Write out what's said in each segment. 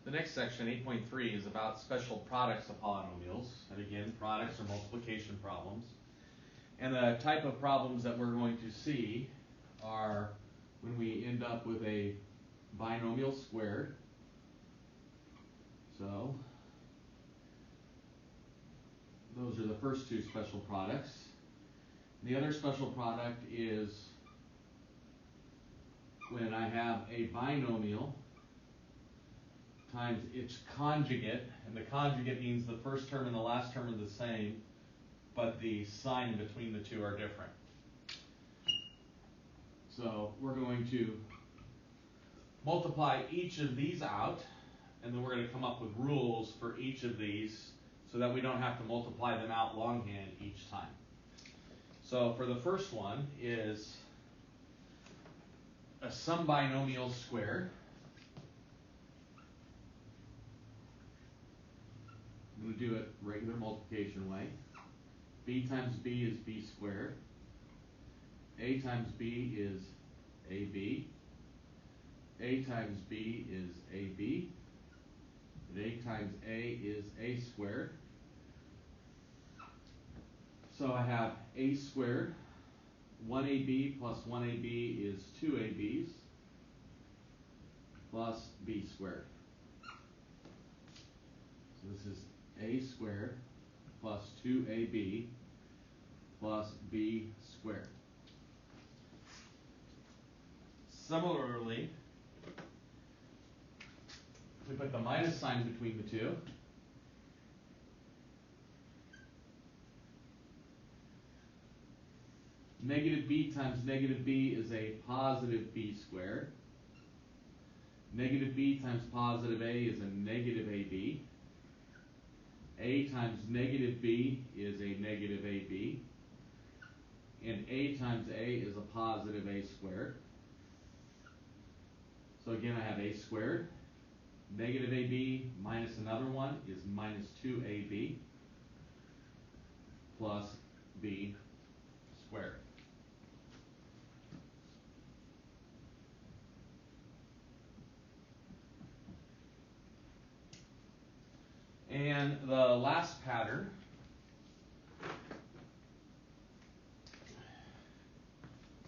The next section, 8.3, is about special products of polynomials. And again, products are multiplication problems. And the type of problems that we're going to see are when we end up with a binomial squared. So those are the first two special products. The other special product is when I have a binomial times its conjugate, and the conjugate means the first term and the last term are the same, but the sign in between the two are different. So we're going to multiply each of these out, and then we're going to come up with rules for each of these so that we don't have to multiply them out longhand each time. So for the first one is a sum binomial squared. I'm going to do it regular multiplication way. B times B is B squared. A times B is AB. A times B is AB. And A times A is A squared. So I have A squared. 1AB plus 1AB is 2ABs plus B squared. So this is A squared plus 2AB plus B squared. Similarly, we put the minus sign between the two. Negative B times negative B is a positive B squared. Negative B times positive A is a negative AB. A times negative B is a negative AB. And A times A is a positive A squared. So again, I have A squared. Negative AB minus another one is minus 2AB plus B squared. And the last pattern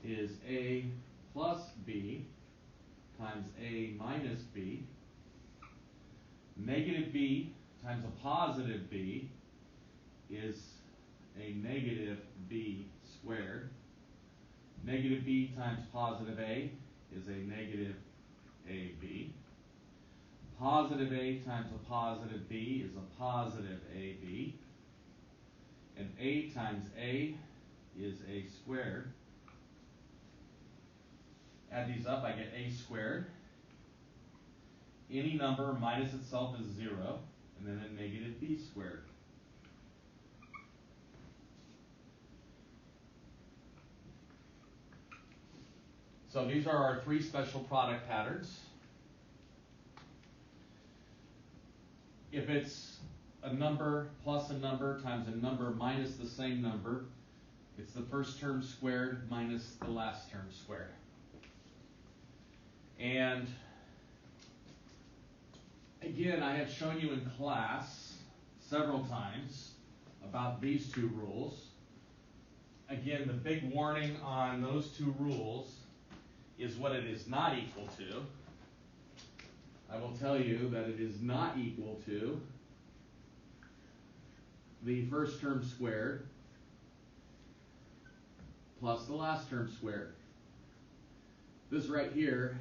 is A plus B times A minus B. Negative B times a positive B is a negative B squared. Negative B times positive A is a negative AB. Positive A times a positive B is a positive AB. And A times A is A squared. Add these up, I get A squared. Any number minus itself is 0, and then a negative B squared. So these are our three special product patterns. If it's a number plus a number times a number minus the same number, it's the first term squared minus the last term squared. And again, I have shown you in class several times about these two rules. Again, the big warning on those two rules is what it is not equal to. I will tell you that it is not equal to the first term squared plus the last term squared. This right here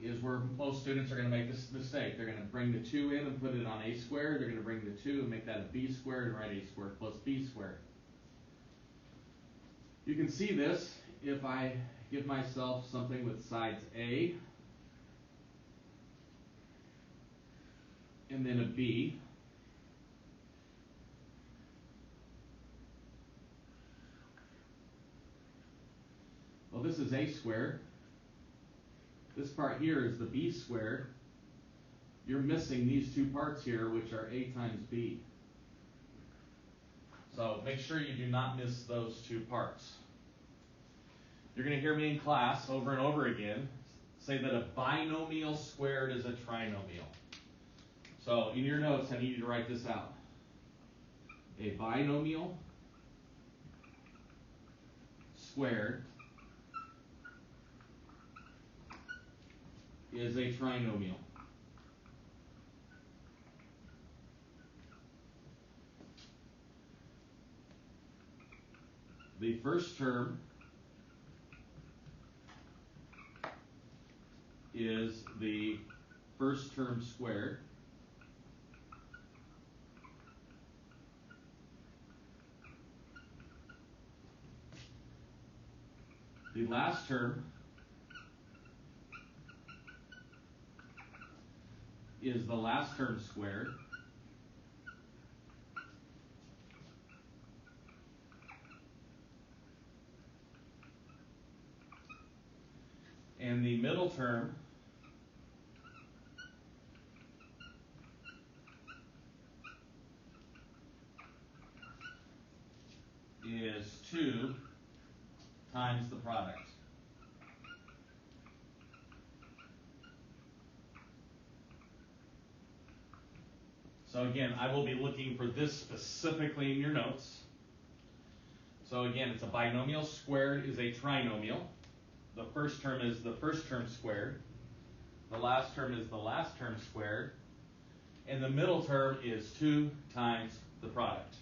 is where most students are going to make this mistake. They're going to bring the 2 in and put it on A squared. They're going to bring the 2 and make that a B squared and write A squared plus B squared. You can see this if I give myself something with sides A and then a B. Well, this is A squared. This part here is the B squared. You're missing these two parts here, which are A times B. So make sure you do not miss those two parts. You're going to hear me in class over and over again say that a binomial squared is a trinomial. So in your notes, I need you to write this out. A binomial squared is a trinomial. The first term is the first term squared. The last term is the last term squared. And the middle term is 2 times the product. So again, I will be looking for this specifically in your notes. So again, it's a binomial squared is a trinomial. The first term is the first term squared. The last term is the last term squared. And the middle term is 2 times the product.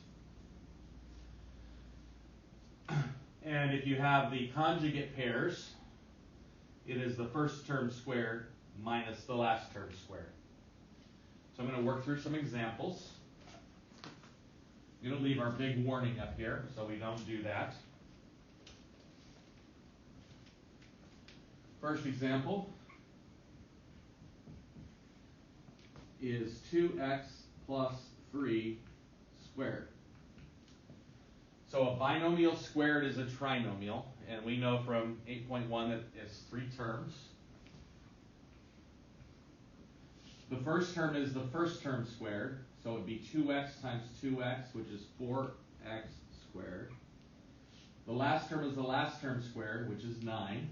And if you have the conjugate pairs, it is the first term squared minus the last term squared. So I'm going to work through some examples. I'm going to leave our big warning up here so we don't do that. First example is 2x plus 3 squared. So a binomial squared is a trinomial, and we know from 8.1 that it's 3 terms. The first term is the first term squared, so it would be 2x times 2x, which is 4x squared. The last term is the last term squared, which is 9.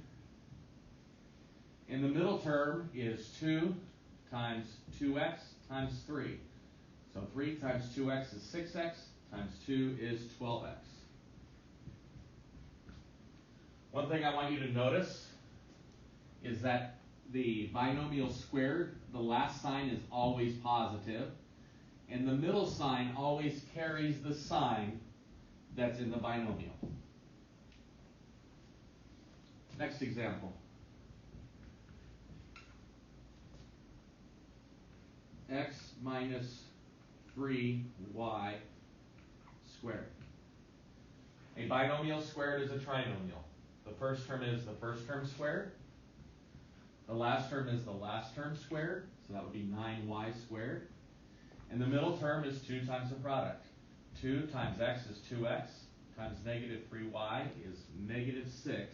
And the middle term is 2 times 2x times 3. So 3 times 2x is 6x, times 2 is 12x. One thing I want you to notice is that the binomial squared, the last sign is always positive, and the middle sign always carries the sign that's in the binomial. Next example. X minus 3y squared. A binomial squared is a trinomial. The first term is the first term squared. The last term is the last term squared, so that would be 9y squared. And the middle term is 2 times the product. 2 times x is 2x, times negative 3y is negative 6xy.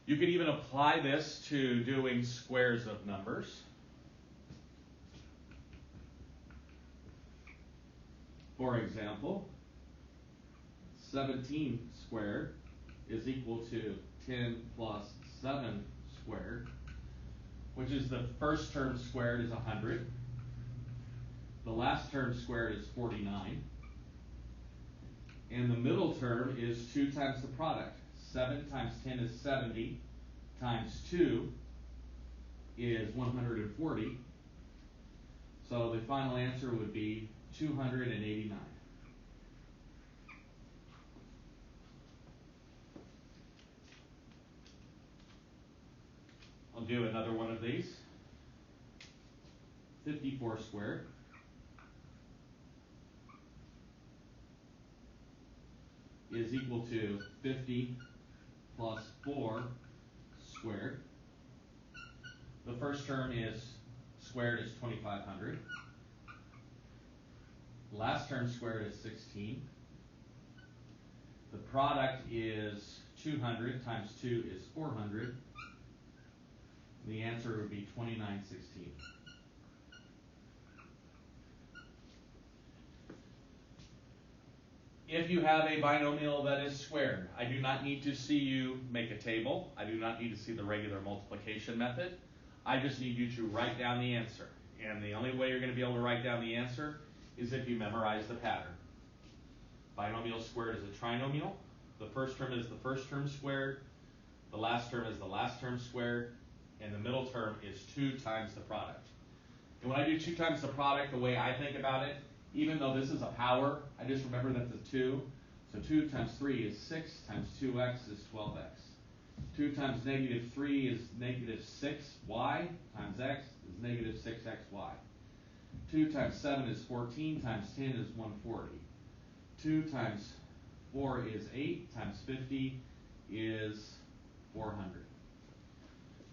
You can even apply this to doing squares of numbers. For example, 17 squared is equal to 10 plus 7 squared, which is the first term squared is 100. The last term squared is 49. And the middle term is 2 times the product. 7 times 10 is 70, times 2 is 140. So the final answer would be 289. I'll do another one of these. 54 squared is equal to 50 plus 4 squared. The first term is squared is 2500. Last term squared is 16. The product is 200 times 2 is 400. The answer would be 2916. if you have a binomial that is squared, I do not need to see you make a table. I do not need to see the regular multiplication method. I just need you to write down the answer. And the only way you're going to be able to write down the answer is if you memorize the pattern. Binomial squared is a trinomial. The first term is the first term squared. The last term is the last term squared. And the middle term is 2 times the product. And when I do 2 times the product, the way I think about it, even though this is a power, I just remember that the 2. So 2 times 3 is 6 times 2x is 12x. 2 times negative 3 is negative 6y times x is negative 6xy. 2 times 7 is 14 times 10 is 140. 2 times 4 is 8 times 50 is 400.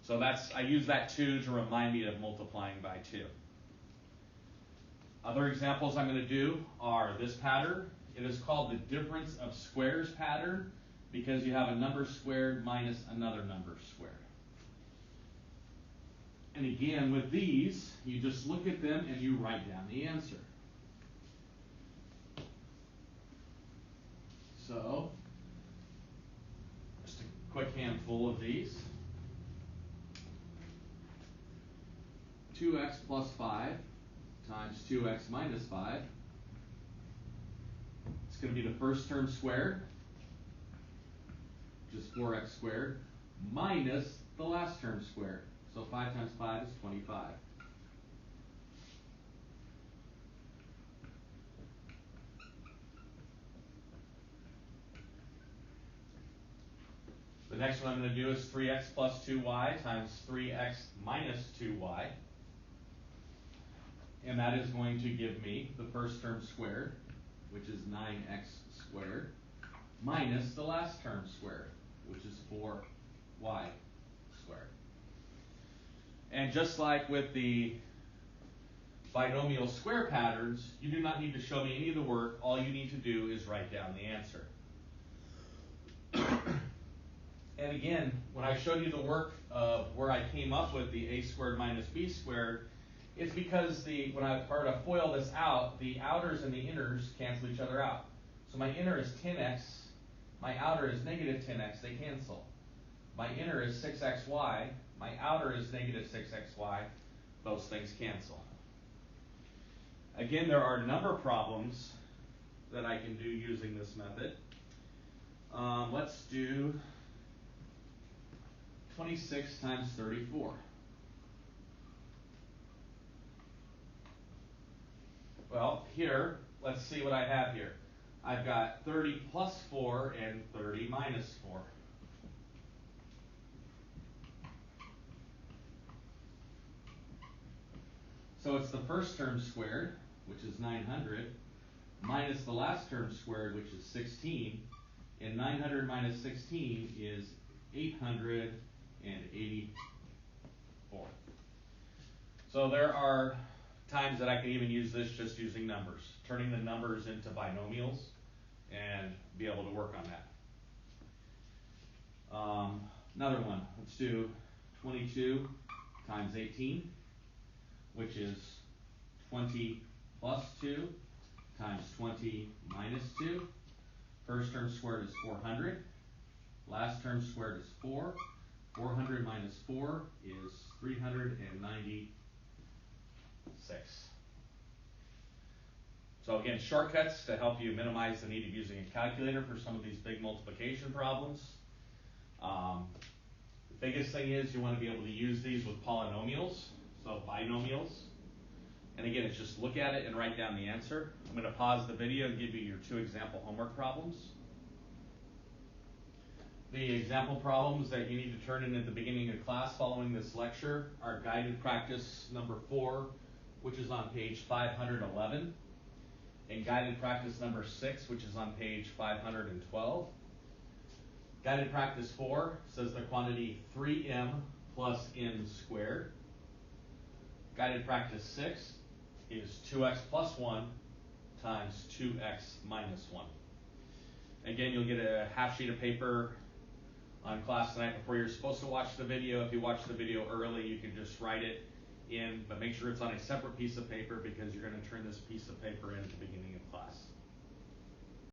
So I use that 2 to remind me of multiplying by 2. Other examples I'm going to do are this pattern. It is called the difference of squares pattern because you have a number squared minus another number squared. And again, with these, you just look at them and you write down the answer. So, just a quick handful of these. 2x plus 5 times 2x minus 5. It's going to be the first term squared, which is 4x squared, minus the last term squared. So 5 times 5 is 25. The next one I'm going to do is 3x plus 2y times 3x minus 2y. And that is going to give me the first term squared, which is 9x squared, minus the last term squared, which is 4y squared. And just like with the binomial square patterns, you do not need to show me any of the work. All you need to do is write down the answer. And again, when I showed you the work of where I came up with the a squared minus b squared, it's because when I were to FOIL this out, the outers and the inners cancel each other out. So my inner is 10x, my outer is negative 10x, they cancel. My inner is 6xy, my outer is negative 6xy, those things cancel. Again, there are number problems that I can do using this method. Let's do 26 times 34. Well, here, let's see what I have here. I've got 30 plus 4 and 30 minus 4. So it's the first term squared, which is 900, minus the last term squared, which is 16. And 900 minus 16 is 884. So there are times that I can even use this just using numbers, turning the numbers into binomials and be able to work on that. Another one, let's do 22 times 18, which is 20 plus 2 times 20 minus 2. First term squared is 400. Last term squared is 4. 400 minus 4 is 396. So again, shortcuts to help you minimize the need of using a calculator for some of these big multiplication problems. The biggest thing is you want to be able to use these with polynomials, so binomials. And again, it's just look at it and write down the answer. I'm going to pause the video and give you your 2 example homework problems. The example problems that you need to turn in at the beginning of class following this lecture are guided practice number 4, which is on page 511, and guided practice number 6, which is on page 512. Guided practice 4 says the quantity 3m plus n squared. Guided practice 6 is 2x plus 1 times 2x minus 1. Again, you'll get a half sheet of paper on class tonight before you're supposed to watch the video. If you watch the video early, you can just write it in, but make sure it's on a separate piece of paper because you're going to turn this piece of paper in at the beginning of class.